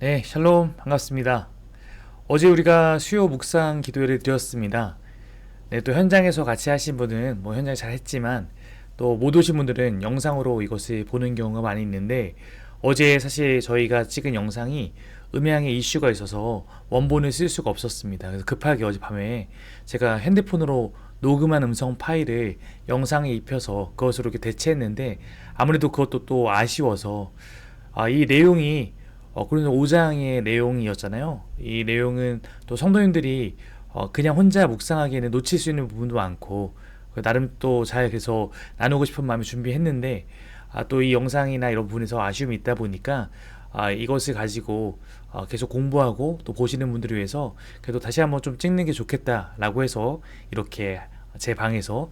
네, 샬롬 반갑습니다. 어제 우리가 수요 묵상 기도회를 드렸습니다. 네, 또 현장에서 같이 하신 분은 뭐 현장 잘 했지만 또 못 오신 분들은 영상으로 이것을 보는 경우가 많이 있는데 어제 사실 저희가 찍은 영상이 음향에 이슈가 있어서 원본을 쓸 수가 없었습니다. 그래서 급하게 어젯밤에 제가 핸드폰으로 녹음한 음성 파일을 영상에 입혀서 그것으로 이렇게 대체했는데 아무래도 그것도 또 아쉬워서 이 내용이 그런 5장의 내용이었잖아요. 이 내용은 또 성도님들이 그냥 혼자 묵상하기에는 놓칠 수 있는 부분도 많고 나름 또 잘 그래서 나누고 싶은 마음에 준비했는데 또 이 영상이나 이런 부분에서 아쉬움이 있다 보니까 이것을 가지고 계속 공부하고 또 보시는 분들을 위해서 그래도 다시 한번 좀 찍는 게 좋겠다라고 해서 이렇게 제 방에서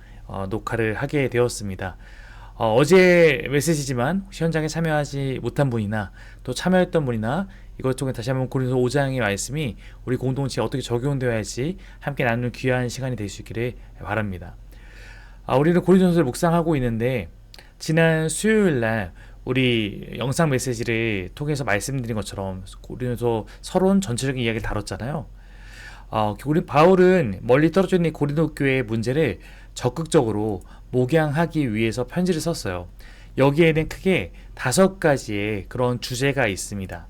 녹화를 하게 되었습니다. 어제 메시지지만 혹시 현장에 참여하지 못한 분이나 또 참여했던 분이나 이것 통해 다시 한번 고린도 5장의 말씀이 우리 공동체에 어떻게 적용되어야 할지 함께 나누는 귀한 시간이 될 수 있기를 바랍니다. 우리는 고린도전서를 묵상하고 있는데 지난 수요일날 우리 영상 메시지를 통해서 말씀드린 것처럼 고린도서 서론 전체적인 이야기를 다뤘잖아요. 우리 바울은 멀리 떨어져 있는 고린도 교회의 문제를 적극적으로 목양하기 위해서 편지를 썼어요. 여기에는 크게 5가지의 그런 주제가 있습니다.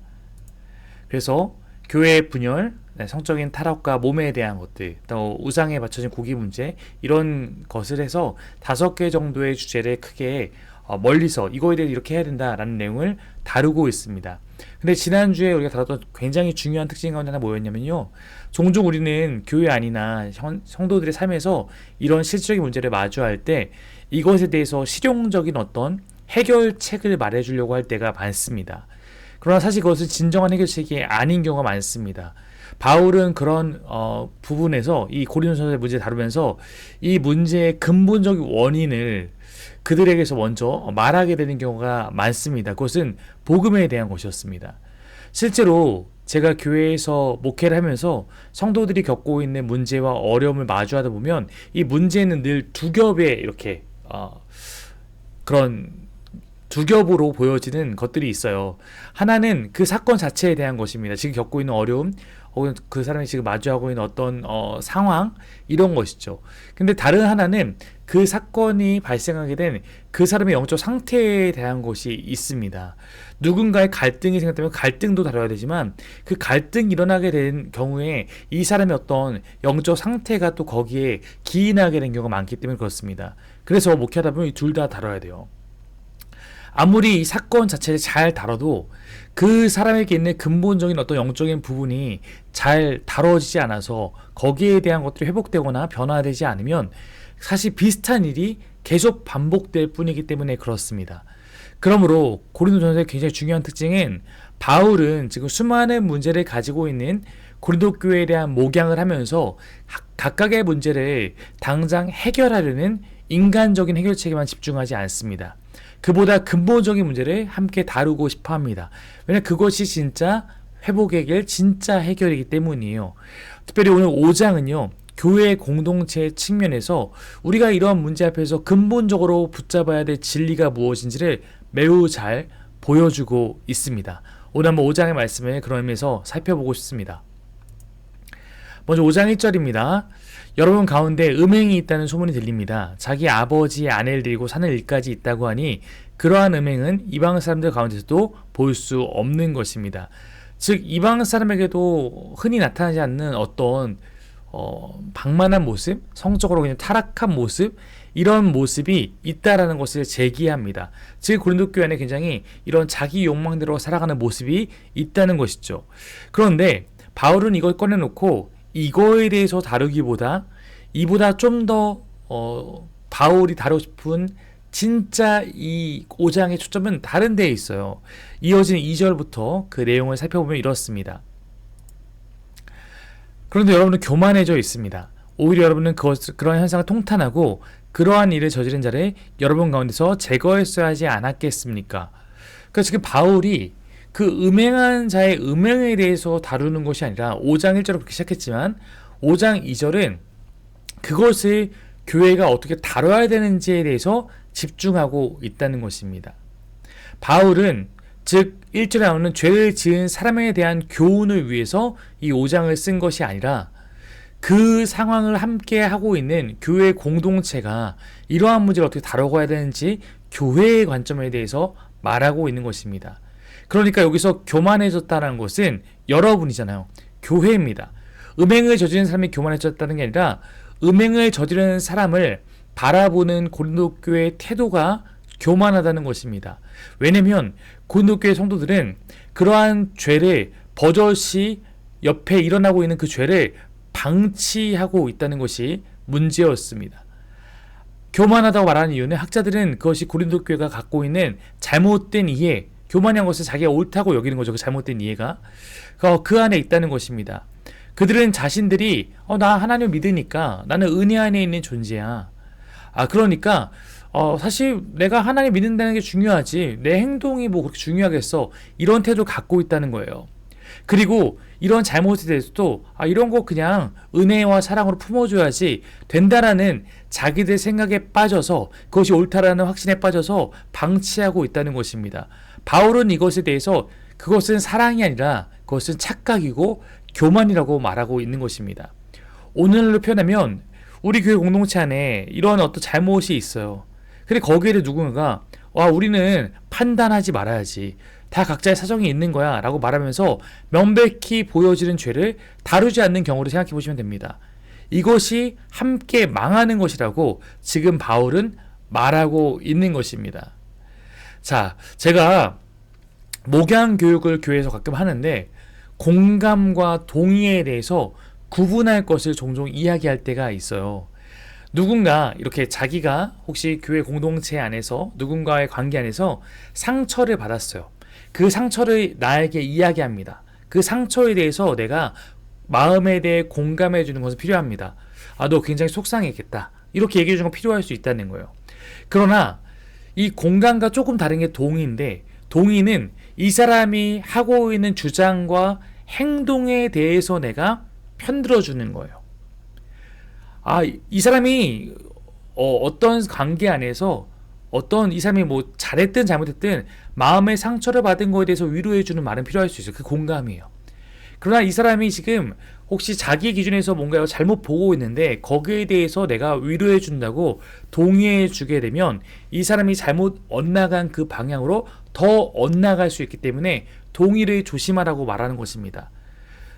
그래서 교회의 분열, 성적인 타락과 몸에 대한 것들, 또 우상에 바쳐진 고기 문제 이런 것을 해서 5개 정도의 주제를 크게 멀리서 이거에 대해 이렇게 해야 된다라는 내용을 다루고 있습니다. 근데 지난주에 우리가 다뤘던 굉장히 중요한 특징 가운데 하나 뭐였냐면요. 종종 우리는 교회 안이나 성도들의 삶에서 이런 실질적인 문제를 마주할 때 이것에 대해서 실용적인 어떤 해결책을 말해주려고 할 때가 많습니다. 그러나 사실 그것은 진정한 해결책이 아닌 경우가 많습니다. 바울은 그런 부분에서 이 고린도전서의 문제를 다루면서 이 문제의 근본적인 원인을 그들에게서 먼저 말하게 되는 경우가 많습니다. 그것은 복음에 대한 것이었습니다. 실제로 제가 교회에서 목회를 하면서 성도들이 겪고 있는 문제와 어려움을 마주하다 보면 이 문제는 늘 두 겹의 이렇게 그런 두 겹으로 보여지는 것들이 있어요. 하나는 그 사건 자체에 대한 것입니다. 지금 겪고 있는 어려움, 혹은 그 사람이 지금 마주하고 있는 어떤 상황 이런 것이죠. 근데 다른 하나는 그 사건이 발생하게 된 그 사람의 영적 상태에 대한 것이 있습니다. 누군가의 갈등이 생겼다면 갈등도 다뤄야 되지만 그 갈등이 일어나게 된 경우에 이 사람의 어떤 영적 상태가 또 거기에 기인하게 된 경우가 많기 때문에 그렇습니다. 그래서 목회하다 보면 둘 다 다뤄야 돼요. 아무리 이 사건 자체를 잘 다뤄도 그 사람에게 있는 근본적인 어떤 영적인 부분이 잘 다뤄지지 않아서 거기에 대한 것들이 회복되거나 변화되지 않으면 사실 비슷한 일이 계속 반복될 뿐이기 때문에 그렇습니다. 그러므로 고린도전서의 굉장히 중요한 특징은 바울은 지금 수많은 문제를 가지고 있는 고린도 교회에 대한 목양을 하면서 각각의 문제를 당장 해결하려는 인간적인 해결책에만 집중하지 않습니다. 그보다 근본적인 문제를 함께 다루고 싶어 합니다. 왜냐하면 그것이 진짜 회복의 길, 진짜 해결이기 때문이에요. 특별히 오늘 5장은요. 교회 공동체 측면에서 우리가 이러한 문제 앞에서 근본적으로 붙잡아야 될 진리가 무엇인지를 매우 잘 보여주고 있습니다. 오늘 한번 5장의 말씀을 그런 의미에서 살펴보고 싶습니다. 먼저 5장 1절입니다. 여러분 가운데 음행이 있다는 소문이 들립니다. 자기 아버지의 아내를 데리고 사는 일까지 있다고 하니 그러한 음행은 이방 사람들 가운데서도 볼 수 없는 것입니다. 즉 이방 사람에게도 흔히 나타나지 않는 어떤 방만한 모습, 성적으로 그냥 타락한 모습 이런 모습이 있다라는 것을 제기합니다. 즉 고린도 교회 안에 굉장히 이런 자기 욕망대로 살아가는 모습이 있다는 것이죠. 그런데 바울은 이걸 꺼내놓고 이거에 대해서 다루기보다 이보다 좀 더 바울이 다루고 싶은 진짜 이 5장의 초점은 다른 데에 있어요. 이어지는 2절부터 그 내용을 살펴보면 이렇습니다. 그런데 여러분은 교만해져 있습니다. 오히려 여러분은 그런 현상을 통탄하고 그러한 일을 저지른 자를 여러분 가운데서 제거했어야 하지 않았겠습니까? 그러니까 지금 바울이 그 음행한 자의 음행에 대해서 다루는 것이 아니라 5장 1절로 그렇게 시작했지만 5장 2절은 그것을 교회가 어떻게 다뤄야 되는지에 대해서 집중하고 있다는 것입니다. 바울은 즉 1절에 나오는 죄를 지은 사람에 대한 교훈을 위해서 이 5장을 쓴 것이 아니라 그 상황을 함께 하고 있는 교회 공동체가 이러한 문제를 어떻게 다뤄가야 되는지 교회의 관점에 대해서 말하고 있는 것입니다. 그러니까 여기서 교만해졌다는 것은 여러분이잖아요. 교회입니다. 음행을 저지른 사람이 교만해졌다는 게 아니라 음행을 저지르는 사람을 바라보는 고린도 교회의 태도가 교만하다는 것입니다. 왜냐면 고린도 교회 성도들은 그러한 죄를 버젓이 옆에 일어나고 있는 그 죄를 방치하고 있다는 것이 문제였습니다. 교만하다고 말하는 이유는 학자들은 그것이 고린도 교회가 갖고 있는 잘못된 이해, 교만한 것을 자기가 옳다고 여기는 거죠. 그 잘못된 이해가 그 안에 있다는 것입니다. 그들은 자신들이 나 하나님을 믿으니까 나는 은혜 안에 있는 존재야. 그러니까 사실 내가 하나님 믿는다는 게 중요하지 내 행동이 뭐 그렇게 중요하겠어, 이런 태도를 갖고 있다는 거예요. 그리고 이런 잘못에 대해서도 이런 거 그냥 은혜와 사랑으로 품어줘야지 된다라는 자기들 생각에 빠져서 그것이 옳다라는 확신에 빠져서 방치하고 있다는 것입니다. 바울은 이것에 대해서 그것은 사랑이 아니라 그것은 착각이고 교만이라고 말하고 있는 것입니다. 오늘날로 표현하면 우리 교회 공동체 안에 이런 어떤 잘못이 있어요. 근데 거기에 누군가가 우리는 판단하지 말아야지, 다 각자의 사정이 있는 거야 라고 말하면서 명백히 보여지는 죄를 다루지 않는 경우를 생각해 보시면 됩니다. 이것이 함께 망하는 것이라고 지금 바울은 말하고 있는 것입니다. 자, 제가 목양 교육을 교회에서 가끔 하는데 공감과 동의에 대해서 구분할 것을 종종 이야기할 때가 있어요. 누군가 이렇게 자기가 혹시 교회 공동체 안에서 누군가의 관계 안에서 상처를 받았어요. 그 상처를 나에게 이야기합니다. 그 상처에 대해서 내가 마음에 대해 공감해 주는 것은 필요합니다. 너 굉장히 속상했겠다, 이렇게 얘기해 주는 건 필요할 수 있다는 거예요. 그러나 이 공감과 조금 다른 게 동의인데, 동의는 이 사람이 하고 있는 주장과 행동에 대해서 내가 편들어 주는 거예요. 이 사람이 어떤 관계 안에서 이 사람이 뭐 잘했든 잘못했든 마음의 상처를 받은 거에 대해서 위로해 주는 말은 필요할 수 있어요. 그 공감이에요. 그러나 이 사람이 지금 혹시 자기 기준에서 뭔가 잘못 보고 있는데 거기에 대해서 내가 위로해 준다고 동의해 주게 되면 이 사람이 잘못 엇나간 그 방향으로 더 엇나갈 수 있기 때문에 동의를 조심하라고 말하는 것입니다.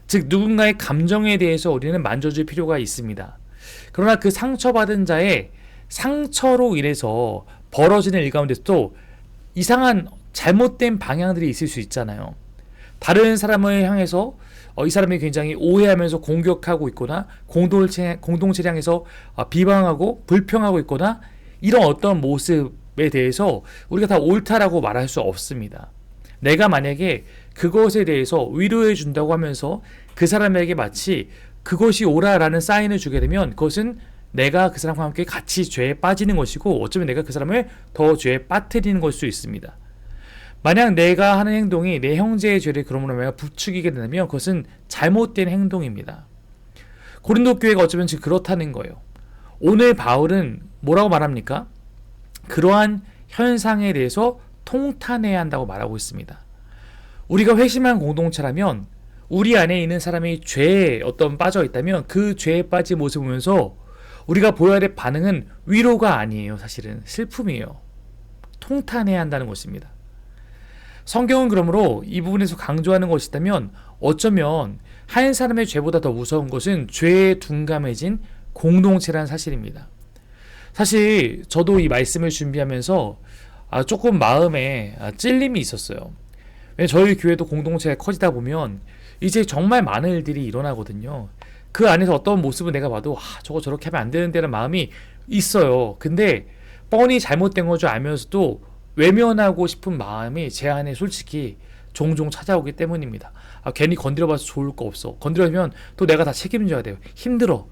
즉 누군가의 감정에 대해서 우리는 만져줄 필요가 있습니다. 그러나 그 상처받은 자의 상처로 인해서 벌어지는 일 가운데서도 이상한 잘못된 방향들이 있을 수 있잖아요. 다른 사람을 향해서 이 사람이 굉장히 오해하면서 공격하고 있거나 공동체를 향해서 비방하고 불평하고 있거나 이런 어떤 모습에 대해서 우리가 다 옳다라고 말할 수 없습니다. 내가 만약에 그것에 대해서 위로해 준다고 하면서 그 사람에게 마치 그것이 옳아라는 사인을 주게 되면 그것은 내가 그 사람과 함께 같이 죄에 빠지는 것이고 어쩌면 내가 그 사람을 더 죄에 빠뜨리는 걸 수 있습니다. 만약 내가 하는 행동이 내 형제의 죄를 그러므로 내가 부추기게 된다면 그것은 잘못된 행동입니다. 고린도 교회가 어쩌면 지금 그렇다는 거예요. 오늘 바울은 뭐라고 말합니까? 그러한 현상에 대해서 통탄해야 한다고 말하고 있습니다. 우리가 회심한 공동체라면 우리 안에 있는 사람이 죄에 빠져 있다면 그 죄에 빠진 모습을 보면서 우리가 보여야 될 반응은 위로가 아니에요. 사실은 슬픔이에요. 통탄해야 한다는 것입니다. 성경은 그러므로 이 부분에서 강조하는 것이 있다면 어쩌면 한 사람의 죄보다 더 무서운 것은 죄에 둔감해진 공동체라는 사실입니다. 사실 저도 이 말씀을 준비하면서 조금 마음에 찔림이 있었어요. 왜냐면 저희 교회도 공동체가 커지다 보면 이제 정말 많은 일들이 일어나거든요. 그 안에서 어떤 모습을 내가 봐도 저거 저렇게 하면 안 되는데라는 마음이 있어요. 근데 뻔히 잘못된 거 줄 알면서도 외면하고 싶은 마음이 제 안에 솔직히 종종 찾아오기 때문입니다. 괜히 건드려봐서 좋을 거 없어. 건드려면 또 내가 다 책임져야 돼요. 힘들어.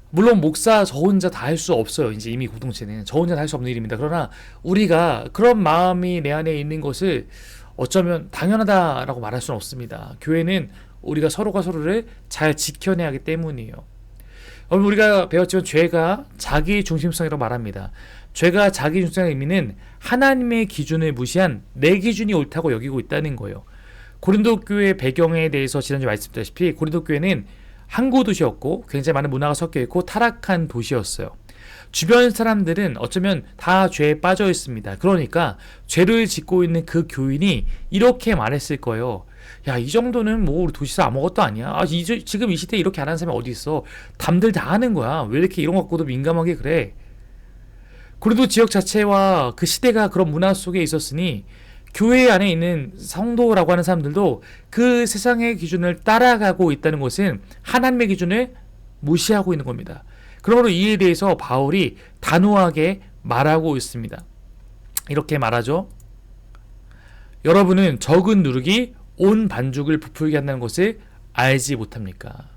물론 목사 저 혼자 다 할 수 없어요. 이제 이미 공동체는 저 혼자 다 할 수 없는 일입니다. 그러나 우리가 그런 마음이 내 안에 있는 것을 어쩌면 당연하다라고 말할 수는 없습니다. 교회는 우리가 서로가 서로를 잘 지켜내야 하기 때문이에요. 우리가 배웠지만 죄가 자기 중심성이라고 말합니다. 죄가 자기 중심의 의미는 하나님의 기준을 무시한 내 기준이 옳다고 여기고 있다는 거예요. 고린도 교회 배경에 대해서 지난주에 말씀드렸다시피 고린도 교회는 항구 도시였고 굉장히 많은 문화가 섞여 있고 타락한 도시였어요. 주변 사람들은 어쩌면 다 죄에 빠져 있습니다. 그러니까 죄를 짓고 있는 그 교인이 이렇게 말했을 거예요. 야, 이 정도는 뭐 우리 도시에서 아무것도 아니야. 지금 이 시대에 이렇게 안 하는 사람이 어디 있어. 남들 다 하는 거야. 왜 이렇게 이런 거 갖고도 민감하게 그래. 그래도 지역 자체와 그 시대가 그런 문화 속에 있었으니 교회 안에 있는 성도라고 하는 사람들도 그 세상의 기준을 따라가고 있다는 것은 하나님의 기준을 무시하고 있는 겁니다. 그러므로 이에 대해서 바울이 단호하게 말하고 있습니다. 이렇게 말하죠. 여러분은 적은 누룩이 온 반죽을 부풀게 한다는 것을 알지 못합니까?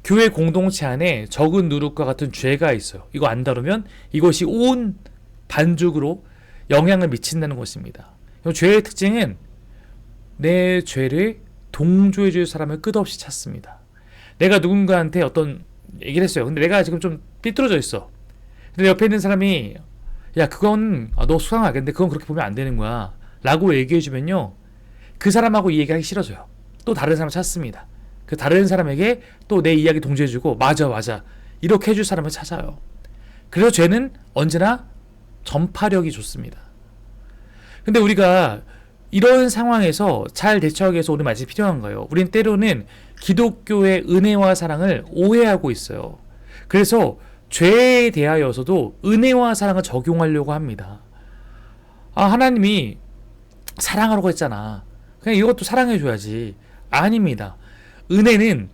교회 공동체 안에 적은 누룩과 같은 죄가 있어요. 이거 안 다루면 이것이 온 반죽으로 영향을 미친다는 것입니다. 죄의 특징은 내 죄를 동조해 줄 사람을 끝없이 찾습니다. 내가 누군가한테 어떤 얘기를 했어요. 근데 내가 지금 좀 삐뚤어져 있어. 근데 옆에 있는 사람이 야, 그건 너 수상하겠는데 그건 그렇게 보면 안 되는 거야 라고 얘기해 주면요, 그 사람하고 이 얘기하기 싫어져요. 또 다른 사람을 찾습니다. 그 다른 사람에게 또 내 이야기 동조해주고 맞아 이렇게 해줄 사람을 찾아요. 그래서 죄는 언제나 전파력이 좋습니다. 근데 우리가 이런 상황에서 잘 대처하기 위해서 오늘 말씀이 필요한 거예요. 우린 때로는 기독교의 은혜와 사랑을 오해하고 있어요. 그래서 죄에 대하여서도 은혜와 사랑을 적용하려고 합니다. 하나님이 사랑하라고 했잖아. 그냥 이것도 사랑해줘야지. 아닙니다. 은혜는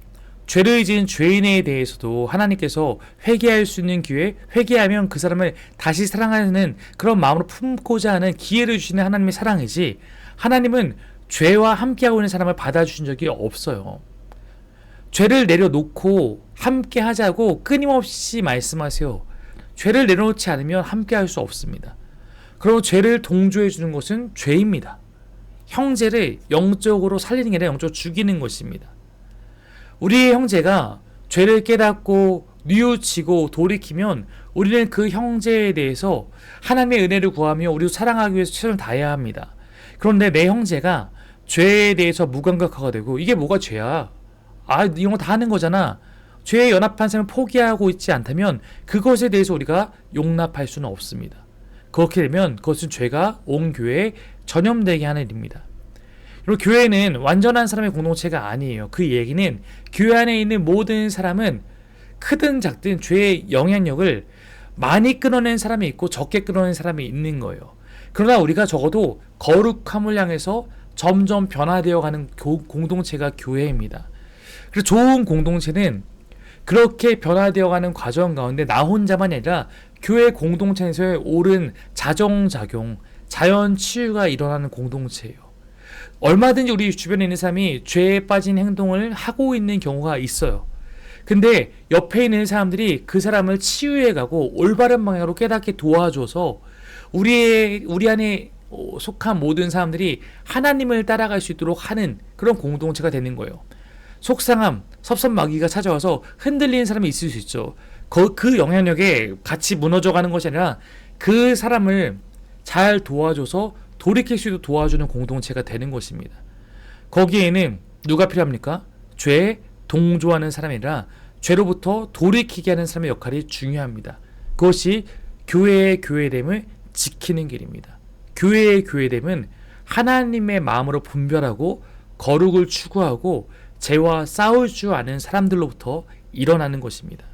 죄를 지은 죄인에 대해서도 하나님께서 회개할 수 있는 기회, 회개하면 그 사람을 다시 사랑하는 그런 마음으로 품고자 하는 기회를 주시는 하나님의 사랑이지, 하나님은 죄와 함께하고 있는 사람을 받아주신 적이 없어요. 죄를 내려놓고 함께 하자고 끊임없이 말씀하세요. 죄를 내려놓지 않으면 함께 할 수 없습니다. 그리고 죄를 동조해 주는 것은 죄입니다. 형제를 영적으로 살리는 게 아니라 영적으로 죽이는 것입니다. 우리의 형제가 죄를 깨닫고 뉘우치고 돌이키면 우리는 그 형제에 대해서 하나님의 은혜를 구하며 우리도 사랑하기 위해서 최선을 다해야 합니다. 그런데 내 형제가 죄에 대해서 무감각화가 되고 이게 뭐가 죄야? 이런 거 다 하는 거잖아. 죄에 연합한 사람을 포기하고 있지 않다면 그것에 대해서 우리가 용납할 수는 없습니다. 그렇게 되면 그것은 죄가 온 교회에 전염되게 하는 일입니다. 그리고 교회는 완전한 사람의 공동체가 아니에요. 그 얘기는 교회 안에 있는 모든 사람은 크든 작든 죄의 영향력을 많이 끊어낸 사람이 있고 적게 끊어낸 사람이 있는 거예요. 그러나 우리가 적어도 거룩함을 향해서 점점 변화되어가는 공동체가 교회입니다. 그래서 좋은 공동체는 그렇게 변화되어가는 과정 가운데 나 혼자만이 아니라 교회 공동체에서의 옳은 자정작용, 자연 치유가 일어나는 공동체예요. 얼마든지 우리 주변에 있는 사람이 죄에 빠진 행동을 하고 있는 경우가 있어요. 근데 옆에 있는 사람들이 그 사람을 치유해가고 올바른 방향으로 깨닫게 도와줘서 우리 안에 속한 모든 사람들이 하나님을 따라갈 수 있도록 하는 그런 공동체가 되는 거예요. 속상함, 섭섭마귀가 찾아와서 흔들리는 사람이 있을 수 있죠. 그 영향력에 같이 무너져가는 것이 아니라 그 사람을 잘 도와줘서 돌이킬 수 있도록 도와주는 공동체가 되는 것입니다. 거기에는 누가 필요합니까? 죄에 동조하는 사람이 아니라 죄로부터 돌이키게 하는 사람의 역할이 중요합니다. 그것이 교회의 교회됨을 지키는 길입니다. 교회의 교회됨은 하나님의 마음으로 분별하고 거룩을 추구하고 죄와 싸울 줄 아는 사람들로부터 일어나는 것입니다.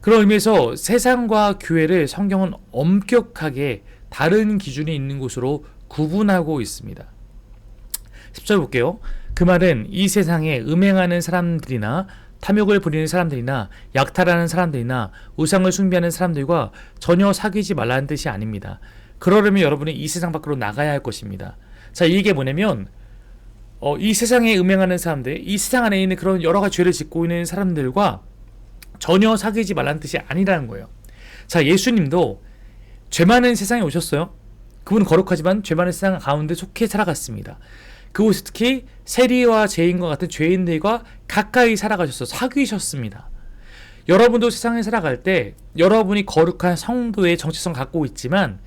그런 의미에서 세상과 교회를 성경은 엄격하게 다른 기준이 있는 곳으로 구분하고 있습니다. 10절 볼게요. 그 말은 이 세상에 음행하는 사람들이나 탐욕을 부리는 사람들이나 약탈하는 사람들이나 우상을 숭배하는 사람들과 전혀 사귀지 말라는 뜻이 아닙니다. 그러려면 여러분은 이 세상 밖으로 나가야 할 것입니다. 자, 이게 뭐냐면 이 세상에 음행하는 사람들, 이 세상 안에 있는 그런 여러 가지 죄를 짓고 있는 사람들과 전혀 사귀지 말라는 뜻이 아니라는 거예요. 자, 예수님도 죄 많은 세상에 오셨어요. 그분은 거룩하지만 죄 많은 세상 가운데 속해 살아갔습니다. 그곳에 특히 세리와 죄인과 같은 죄인들과 가까이 살아가셔서 사귀셨습니다. 여러분도 세상에 살아갈 때 여러분이 거룩한 성도의 정체성 갖고 있지만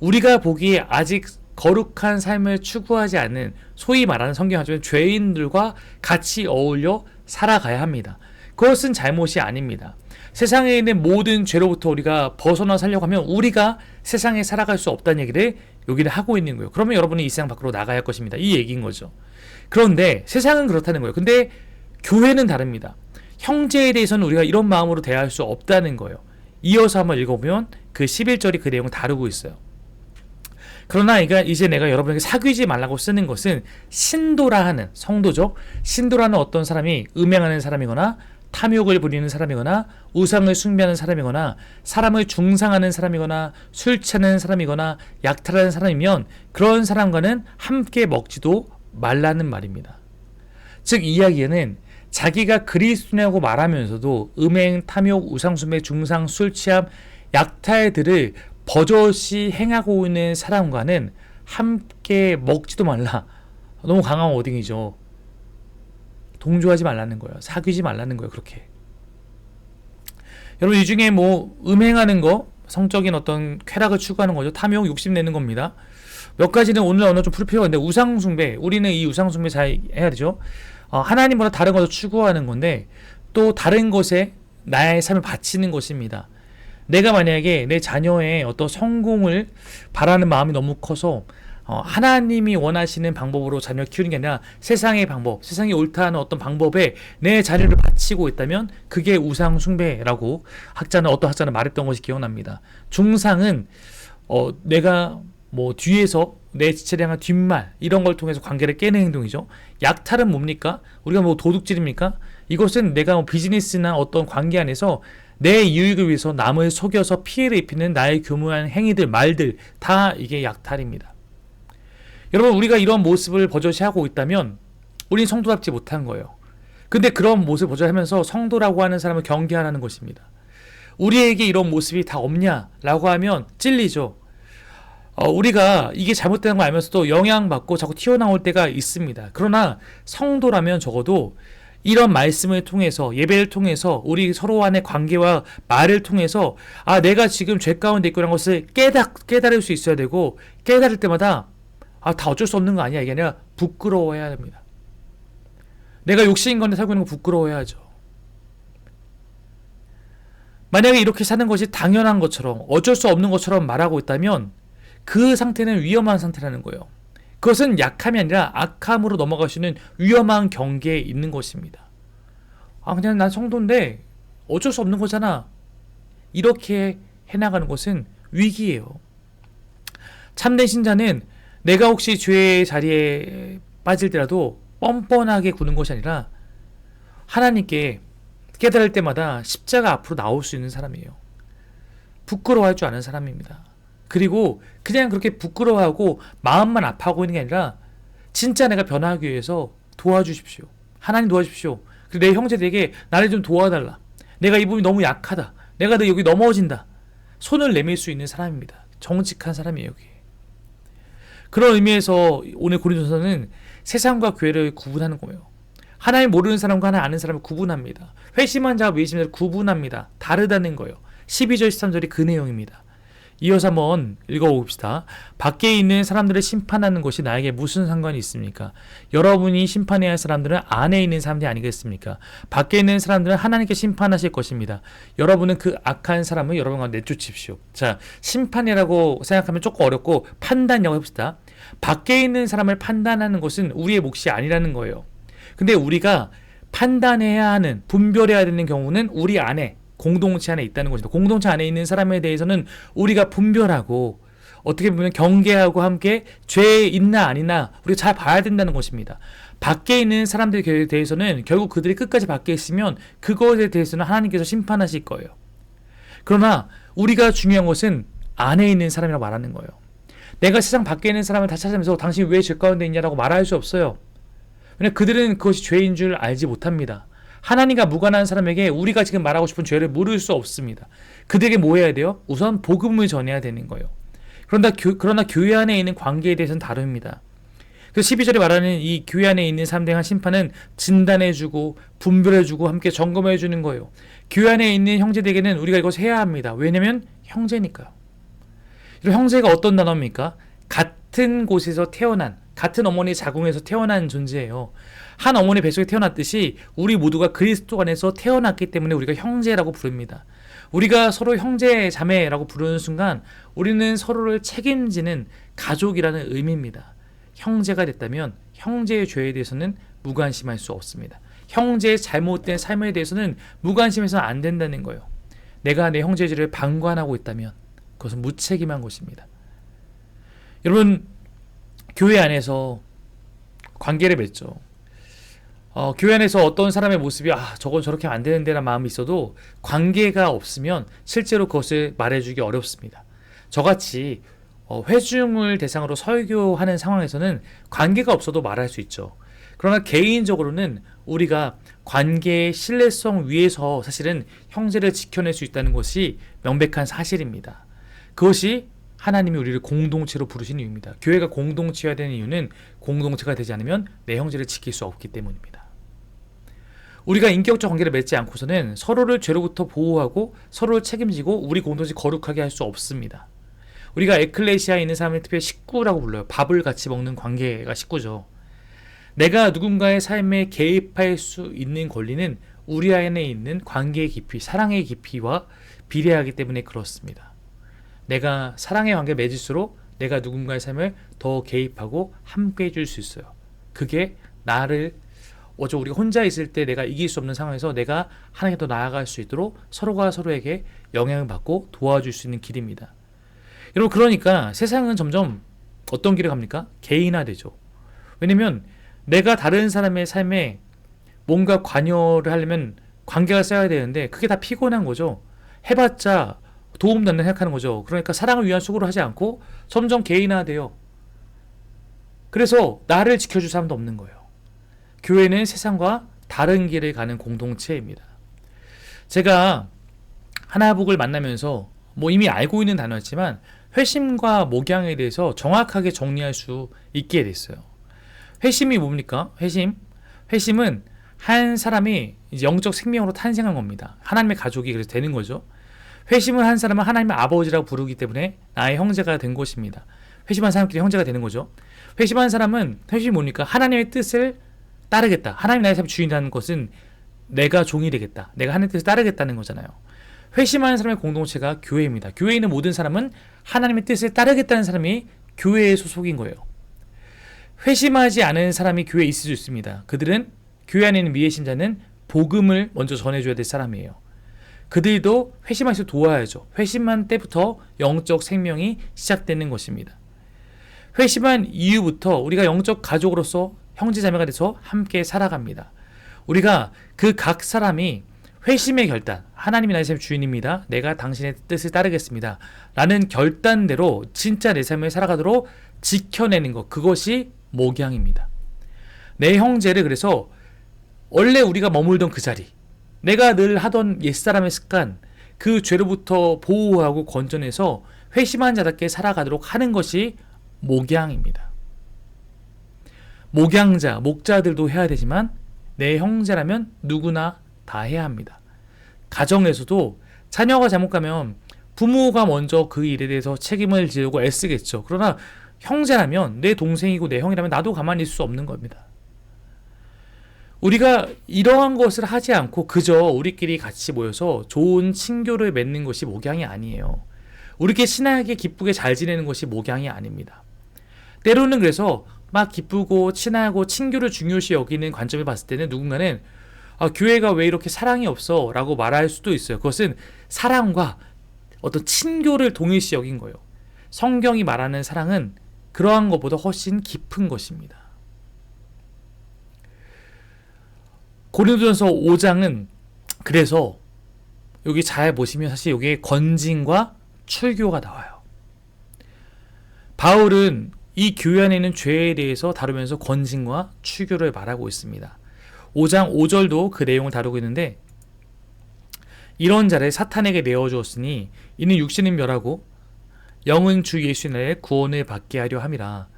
우리가 보기에 아직 거룩한 삶을 추구하지 않는 소위 말하는 성경하자면 죄인들과 같이 어울려 살아가야 합니다. 그것은 잘못이 아닙니다. 세상에 있는 모든 죄로부터 우리가 벗어나 살려고 하면 우리가 세상에 살아갈 수 없다는 얘기를 여기를 하고 있는 거예요. 그러면 여러분은 이 세상 밖으로 나가야 할 것입니다. 이 얘기인 거죠. 그런데 세상은 그렇다는 거예요. 근데 교회는 다릅니다. 형제에 대해서는 우리가 이런 마음으로 대할 수 없다는 거예요. 이어서 한번 읽어보면 그 11절이 그 내용을 다루고 있어요. 그러나 이제 내가 여러분에게 사귀지 말라고 쓰는 것은 신도라 하는 성도죠. 신도라는 어떤 사람이 음행하는 사람이거나 탐욕을 부리는 사람이거나 우상을 숭배하는 사람이거나 사람을 중상하는 사람이거나 술 취하는 사람이거나 약탈하는 사람이면 그런 사람과는 함께 먹지도 말라는 말입니다. 즉 이 이야기에는 자기가 그리스도냐고 말하면서도 음행, 탐욕, 우상숭배, 중상, 술 취함, 약탈들을 버젓이 행하고 있는 사람과는 함께 먹지도 말라. 너무 강한 워딩이죠. 동조하지 말라는 거예요. 사귀지 말라는 거예요. 그렇게. 여러분 이 중에 뭐 음행하는 거, 성적인 어떤 쾌락을 추구하는 거죠. 탐욕, 욕심 내는 겁니다. 몇 가지는 오늘 어느 좀 풀 필요가 있는데 우상숭배. 우리는 이 우상숭배 잘 해야 되죠. 하나님보다 다른 것을 추구하는 건데 또 다른 것에 나의 삶을 바치는 것입니다. 내가 만약에 내 자녀의 어떤 성공을 바라는 마음이 너무 커서 하나님이 원하시는 방법으로 자녀를 키우는 게 아니라 세상의 방법, 세상이 옳다는 어떤 방법에 내 자녀를 바치고 있다면 그게 우상 숭배라고 어떤 학자는 말했던 것이 기억납니다. 중상은 내가 뭐 뒤에서 내 지체를 향한 뒷말 이런 걸 통해서 관계를 깨는 행동이죠. 약탈은 뭡니까? 우리가 뭐 도둑질입니까? 이것은 내가 뭐 비즈니스나 어떤 관계 안에서 내 이익을 위해서 남을 속여서 피해를 입히는 나의 교묘한 행위들, 말들 다 이게 약탈입니다. 여러분 우리가 이런 모습을 버젓이 하고 있다면 우린 성도답지 못한 거예요. 근데 그런 모습을 버젓이 하면서 성도라고 하는 사람을 경계하라는 것입니다. 우리에게 이런 모습이 다 없냐라고 하면 찔리죠. 우리가 이게 잘못되는 걸 알면서도 영향받고 자꾸 튀어나올 때가 있습니다. 그러나 성도라면 적어도 이런 말씀을 통해서 예배를 통해서 우리 서로 간의 관계와 말을 통해서 내가 지금 죄 가운데 있구나 것을 깨달을 수 있어야 되고 깨달을 때마다 다 어쩔 수 없는 거 아니야 이게 아니라 부끄러워해야 됩니다. 내가 욕심인 건데 살고 있는 거 부끄러워해야죠. 만약에 이렇게 사는 것이 당연한 것처럼 어쩔 수 없는 것처럼 말하고 있다면 그 상태는 위험한 상태라는 거예요. 그것은 약함이 아니라 악함으로 넘어갈 수 있는 위험한 경계에 있는 것입니다. 그냥 난 성도인데 어쩔 수 없는 거잖아. 이렇게 해나가는 것은 위기예요. 참된 신자는 내가 혹시 죄의 자리에 빠질때라도 뻔뻔하게 구는 것이 아니라 하나님께 깨달을 때마다 십자가 앞으로 나올 수 있는 사람이에요. 부끄러워할 줄 아는 사람입니다. 그리고 그냥 그렇게 부끄러워하고 마음만 아파하고 있는 게 아니라 진짜 내가 변화하기 위해서 도와주십시오. 하나님 도와주십시오. 그리고 내 형제들에게 나를 좀 도와달라. 내가 이 부분이 너무 약하다. 내가 여기 넘어진다. 손을 내밀 수 있는 사람입니다. 정직한 사람이에요. 여기. 그런 의미에서 오늘 고린도서는 세상과 교회를 구분하는 거예요. 하나님 모르는 사람과 하나님 아는 사람을 구분합니다. 회심한 자와 미심한 자를 구분합니다. 다르다는 거예요. 12절 13절이 그 내용입니다. 이어서 한번 읽어봅시다. 밖에 있는 사람들을 심판하는 것이 나에게 무슨 상관이 있습니까? 여러분이 심판해야 할 사람들은 안에 있는 사람들이 아니겠습니까? 밖에 있는 사람들은 하나님께 심판하실 것입니다. 여러분은 그 악한 사람을 여러분과 내쫓으십시오. 자, 심판이라고 생각하면 조금 어렵고 판단이라고 해봅시다. 밖에 있는 사람을 판단하는 것은 우리의 몫이 아니라는 거예요. 근데 우리가 판단해야 하는, 분별해야 되는 경우는 우리 안에 공동체 안에 있다는 것입니다. 공동체 안에 있는 사람에 대해서는 우리가 분별하고 어떻게 보면 경계하고 함께 죄 있나 아니나 우리가 잘 봐야 된다는 것입니다. 밖에 있는 사람들에 대해서는 결국 그들이 끝까지 밖에 있으면 그것에 대해서는 하나님께서 심판하실 거예요. 그러나 우리가 중요한 것은 안에 있는 사람이라고 말하는 거예요. 내가 세상 밖에 있는 사람을 다 찾아면서 당신이 왜 죄 가운데 있냐라고 말할 수 없어요. 왜냐하면 그들은 그것이 죄인 줄 알지 못합니다. 하나님과 무관한 사람에게 우리가 지금 말하고 싶은 죄를 물을 수 없습니다. 그들에게 뭐 해야 돼요? 우선 복음을 전해야 되는 거예요. 그러나 교회 안에 있는 관계에 대해서는 다릅니다. 그 12절에 말하는 이 교회 안에 있는 사람들에 대한 심판은 진단해주고 분별해주고 함께 점검해주는 거예요. 교회 안에 있는 형제들에게는 우리가 이것을 해야 합니다. 왜냐면 형제니까요. 이 형제가 어떤 단어입니까? 같은 곳에서 태어난, 같은 어머니 자궁에서 태어난 존재예요. 한 어머니 뱃속에 태어났듯이 우리 모두가 그리스도 안에서 태어났기 때문에 우리가 형제라고 부릅니다. 우리가 서로 형제 자매라고 부르는 순간 우리는 서로를 책임지는 가족이라는 의미입니다. 형제가 됐다면 형제의 죄에 대해서는 무관심할 수 없습니다. 형제의 잘못된 삶에 대해서는 무관심해서는 안 된다는 거예요. 내가 내 형제의 죄를 방관하고 있다면 그것은 무책임한 것입니다. 여러분, 교회 안에서 관계를 맺죠. 교회 안에서 어떤 사람의 모습이 저건 저렇게 하면 안 되는데 라는 마음이 있어도 관계가 없으면 실제로 그것을 말해주기 어렵습니다. 저같이 회중을 대상으로 설교하는 상황에서는 관계가 없어도 말할 수 있죠. 그러나 개인적으로는 우리가 관계의 신뢰성 위에서 사실은 형제를 지켜낼 수 있다는 것이 명백한 사실입니다. 그것이 하나님이 우리를 공동체로 부르신 이유입니다. 교회가 공동체여야 되는 이유는 공동체가 되지 않으면 내 형제를 지킬 수 없기 때문입니다. 우리가 인격적 관계를 맺지 않고서는 서로를 죄로부터 보호하고 서로를 책임지고 우리 공동체 거룩하게 할 수 없습니다. 우리가 에클레시아에 있는 사람을 특별히 식구라고 불러요. 밥을 같이 먹는 관계가 식구죠. 내가 누군가의 삶에 개입할 수 있는 권리는 우리 안에 있는 관계의 깊이, 사랑의 깊이와 비례하기 때문에 그렇습니다. 내가 사랑의 관계를 맺을수록 내가 누군가의 삶을 더 개입하고 함께 해줄 수 있어요. 그게 나를 우리가 혼자 있을 때 내가 이길 수 없는 상황에서 내가 하나님께 더 나아갈 수 있도록 서로가 서로에게 영향을 받고 도와줄 수 있는 길입니다. 여러분, 그러니까 세상은 점점 어떤 길을 갑니까? 개인화되죠. 왜냐면 내가 다른 사람의 삶에 뭔가 관여를 하려면 관계가 쌓여야 되는데 그게 다 피곤한 거죠. 해봤자 도움된다 생각하는 거죠. 그러니까 사랑을 위한 수고를 하지 않고 점점 개인화돼요. 그래서 나를 지켜줄 사람도 없는 거예요. 교회는 세상과 다른 길을 가는 공동체입니다. 제가 하나복을 만나면서 이미 알고 있는 단어였지만 회심과 목양에 대해서 정확하게 정리할 수 있게 됐어요. 회심이 뭡니까? 회심은 한 사람이 이제 영적 생명으로 탄생한 겁니다. 하나님의 가족이 그래서 되는 거죠. 회심을 한 사람은 하나님의 아버지라고 부르기 때문에 나의 형제가 된 것입니다. 회심한 사람끼리 형제가 되는 거죠. 회심한 사람은 회심이 뭡니까? 하나님의 뜻을 따르겠다. 하나님 나의 삶의 주인이라는 것은 내가 종이 되겠다. 내가 하나님의 뜻을 따르겠다는 거잖아요. 회심하는 사람의 공동체가 교회입니다. 교회에 있는 모든 사람은 하나님의 뜻을 따르겠다는 사람이 교회의 소속인 거예요. 회심하지 않은 사람이 교회에 있을 수 있습니다. 그들은 교회 안에 있는 미해심자는 복음을 먼저 전해줘야 될 사람이에요. 그들도 회심할 수 도와야죠. 회심한 때부터 영적 생명이 시작되는 것입니다. 회심한 이후부터 우리가 영적 가족으로서 형제자매가 돼서 함께 살아갑니다. 우리가 그 각 사람이 회심의 결단, 하나님이 나의 삶의 주인입니다. 내가 당신의 뜻을 따르겠습니다. 라는 결단대로 진짜 내 삶을 살아가도록 지켜내는 것, 그것이 목양입니다. 내 형제를 그래서 원래 우리가 머물던 그 자리, 내가 늘 하던 옛사람의 습관, 그 죄로부터 보호하고 건져내서 회심한 자답게 살아가도록 하는 것이 목양입니다. 목양자, 목자들도 해야 되지만 내 형제라면 누구나 다 해야 합니다. 가정에서도 자녀가 잘못 가면 부모가 먼저 그 일에 대해서 책임을 지려고 애쓰겠죠. 그러나 형제라면 내 동생이고 내 형이라면 나도 가만히 있을 수 없는 겁니다. 우리가 이러한 것을 하지 않고 그저 우리끼리 같이 모여서 좋은 친교를 맺는 것이 목양이 아니에요. 우리끼리 친하게 기쁘게 잘 지내는 것이 목양이 아닙니다. 때로는 그래서 막 기쁘고 친하고 친교를 중요시 여기는 관점을 봤을 때는 누군가는 교회가 왜 이렇게 사랑이 없어? 라고 말할 수도 있어요. 그것은 사랑과 어떤 친교를 동일시 여긴 거예요. 성경이 말하는 사랑은 그러한 것보다 훨씬 깊은 것입니다. 고린도전서 5장은 그래서 여기 잘 보시면 사실 여기에 건진과 출교가 나와요. 바울은 이 교회 안에 있는 죄에 대해서 다루면서 건진과 출교를 말하고 있습니다. 5장 5절도 그 내용을 다루고 있는데 이런 자를 사탄에게 내어주었으니 이는 육신은 멸하고 영은 주 예수의 날에 구원을 받게 하려 함이라.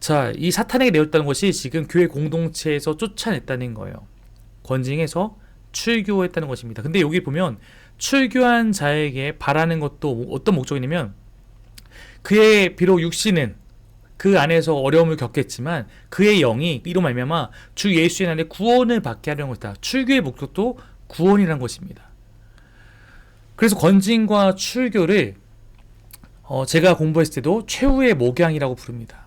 자, 이 사탄에게 내었다는 것이 지금 교회 공동체에서 쫓아냈다는 거예요. 권징해서 출교했다는 것입니다. 근데 여기 보면 출교한 자에게 바라는 것도 어떤 목적이냐면, 그의 비록 육신은 그 안에서 어려움을 겪겠지만 그의 영이 이로 말미암아 주 예수의 날에 구원을 받게 하려는 것이다. 출교의 목적도 구원이라는 것입니다. 그래서 권징과 출교를 제가 공부했을 때도 최후의 목양이라고 부릅니다.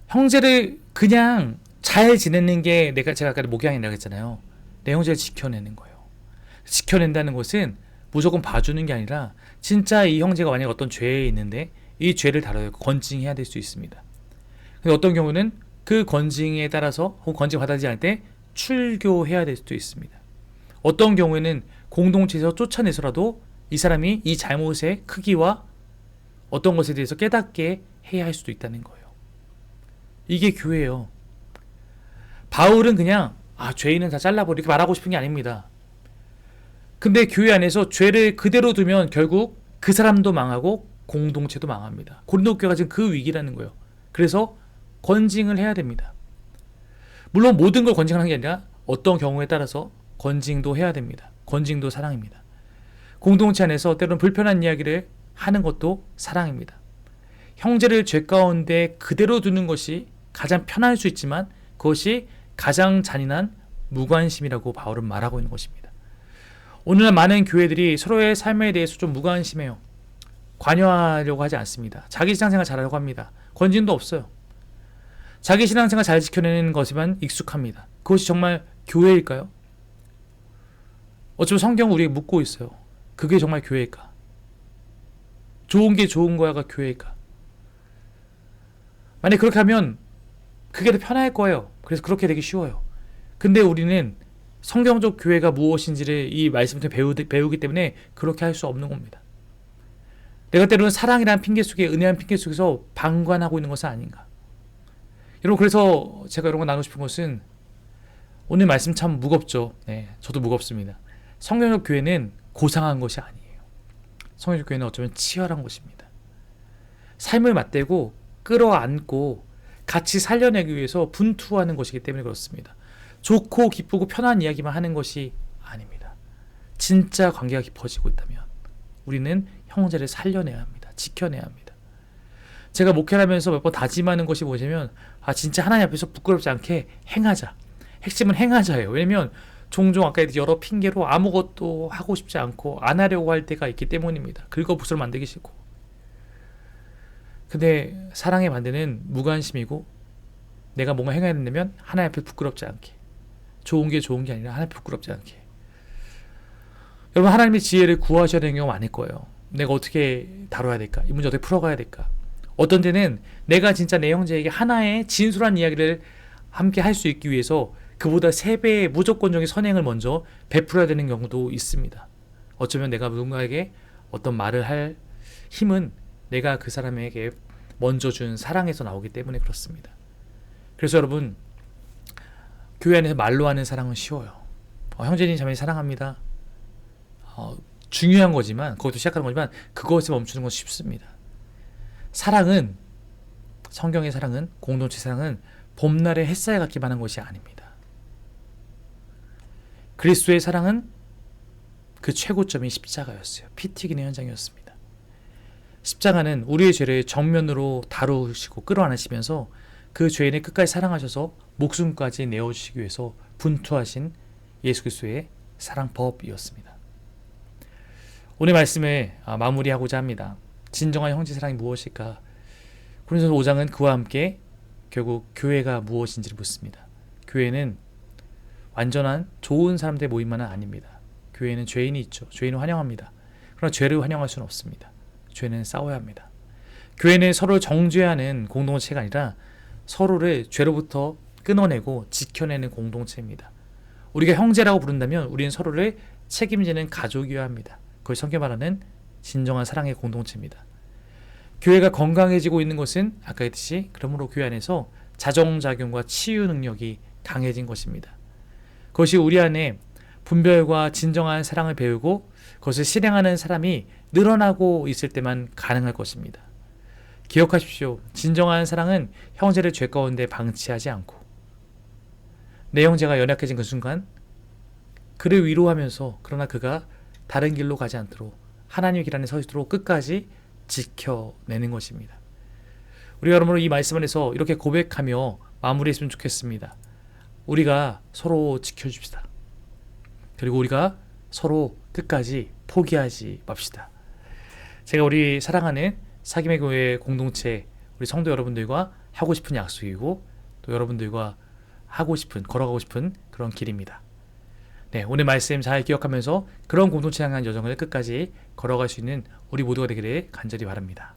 형제를 그냥 잘 지내는 게 제가 아까 목양이라고 했잖아요. 내 형제를 지켜내는 거예요. 지켜낸다는 것은 무조건 봐주는 게 아니라 진짜 이 형제가 만약에 어떤 죄에 있는데 이 죄를 다뤄야 권징해야 될 수 있습니다. 근데 어떤 경우는 그 권징에 따라서 혹은 권징 받아들이지 않을 때 출교해야 될 수도 있습니다. 어떤 경우에는 공동체에서 쫓아내서라도 이 사람이 이 잘못의 크기와 어떤 것에 대해서 깨닫게 해야 할 수도 있다는 거예요. 이게 교회예요. 바울은 그냥 죄인은 다 잘라버려 이렇게 말하고 싶은 게 아닙니다. 근데 교회 안에서 죄를 그대로 두면 결국 그 사람도 망하고 공동체도 망합니다. 고린도 교회가 지금 그 위기라는 거예요. 그래서 권징을 해야 됩니다. 물론 모든 걸 권징하는 게 아니라 어떤 경우에 따라서 권징도 해야 됩니다. 권징도 사랑입니다. 공동체 안에서 때로는 불편한 이야기를 하는 것도 사랑입니다. 형제를 죄 가운데 그대로 두는 것이 가장 편할 수 있지만 그것이 가장 잔인한 무관심이라고 바울은 말하고 있는 것입니다. 오늘날 많은 교회들이 서로의 삶에 대해서 좀 무관심해요. 관여하려고 하지 않습니다. 자기 신앙생활 잘하려고 합니다. 권징도 없어요. 자기 신앙생활 잘 지켜내는 것에만 익숙합니다. 그것이 정말 교회일까요? 어쩌면 성경은 우리에게 묻고 있어요. 그게 정말 교회일까? 좋은 게 좋은 거야가 교회일까? 만약 그렇게 하면 그게 더 편할 거예요. 그래서 그렇게 되기 쉬워요. 근데 우리는 성경적 교회가 무엇인지를 이 말씀을 배우기 때문에 그렇게 할 수 없는 겁니다. 내가 때로는 사랑이라는 핑계 속에, 은혜라는 핑계 속에서 방관하고 있는 것은 아닌가. 여러분, 그래서 제가 여러분과 나누고 싶은 것은 오늘 말씀 참 무겁죠. 네, 저도 무겁습니다. 성경적 교회는 고상한 것이 아니에요. 성경적 교회는 어쩌면 치열한 것입니다. 삶을 맞대고 끌어안고 같이 살려내기 위해서 분투하는 것이기 때문에 그렇습니다. 좋고 기쁘고 편한 이야기만 하는 것이 아닙니다. 진짜 관계가 깊어지고 있다면 우리는 형제를 살려내야 합니다. 지켜내야 합니다. 제가 목회를 하면서 몇 번 다짐하는 것이 뭐냐면 진짜 하나님 앞에서 부끄럽지 않게 행하자. 핵심은 행하자예요. 왜냐면 종종 아까 여러 핑계로 아무것도 하고 싶지 않고 안 하려고 할 때가 있기 때문입니다. 긁어부스를 만들기 싫고. 근데 사랑의 반대는 무관심이고 내가 뭔가 행해야 된다면 하나님 앞에 부끄럽지 않게, 좋은 게 아니라 하나님 앞에 부끄럽지 않게. 여러분, 하나님의 지혜를 구하셔야 되는 경우가 많을 거예요. 내가 어떻게 다뤄야 될까? 이 문제 어떻게 풀어가야 될까? 어떤 때는 내가 진짜 내 형제에게 하나의 진솔한 이야기를 함께 할 수 있기 위해서 그보다 3배의 무조건적인 선행을 먼저 베풀어야 되는 경우도 있습니다. 어쩌면 내가 누군가에게 어떤 말을 할 힘은 내가 그 사람에게 먼저 준 사랑에서 나오기 때문에 그렇습니다. 그래서 여러분, 교회 안에서 말로 하는 사랑은 쉬워요. 형제님 자매님 사랑합니다. 중요한 거지만, 그것도 시작하는 거지만 그것에 멈추는 건 쉽습니다. 사랑은, 성경의 사랑은, 공동체 사랑은 봄날의 햇살 같기만 한 것이 아닙니다. 그리스도의 사랑은 그 최고점이 십자가였어요. 피 튀기는 현장이었습니다. 십자가는 우리의 죄를 정면으로 다루시고 끌어안으시면서 그 죄인을 끝까지 사랑하셔서 목숨까지 내어주시기 위해서 분투하신 예수 그리스도의 사랑법이었습니다. 오늘 말씀을 마무리하고자 합니다. 진정한 형제 사랑이 무엇일까? 고린도서 5장은 그와 함께 결국 교회가 무엇인지를 묻습니다. 교회는 완전한 좋은 사람들의 모임만은 아닙니다. 교회는 죄인이 있죠. 죄인을 환영합니다. 그러나 죄를 환영할 수는 없습니다. 죄는 싸워야 합니다. 교회는 서로를 정죄하는 공동체가 아니라 서로를 죄로부터 끊어내고 지켜내는 공동체입니다. 우리가 형제라고 부른다면 우리는 서로를 책임지는 가족이어야 합니다. 그걸 성경 말하는 진정한 사랑의 공동체입니다. 교회가 건강해지고 있는 것은 아까 했듯이 그러므로 교회 안에서 자정작용과 치유 능력이 강해진 것입니다. 그것이 우리 안에 분별과 진정한 사랑을 배우고 그것을 실행하는 사람이 늘어나고 있을 때만 가능할 것입니다. 기억하십시오. 진정한 사랑은 형제를 죄 가운데 방치하지 않고 내 형제가 연약해진 그 순간 그를 위로하면서 그러나 그가 다른 길로 가지 않도록 하나님의 길 안에 서 있도록 끝까지 지켜내는 것입니다. 우리가 여러분 이 말씀 안에서 이렇게 고백하며 마무리했으면 좋겠습니다. 우리가 서로 지켜줍시다. 그리고 우리가 서로 끝까지 포기하지 맙시다. 제가 우리 사랑하는 사김의 교회 공동체 우리 성도 여러분들과 하고 싶은 약속이고 또 여러분들과 걸어가고 싶은 그런 길입니다. 네, 오늘 말씀 잘 기억하면서 그런 공동체 향한 여정을 끝까지 걸어갈 수 있는 우리 모두가 되기를 간절히 바랍니다.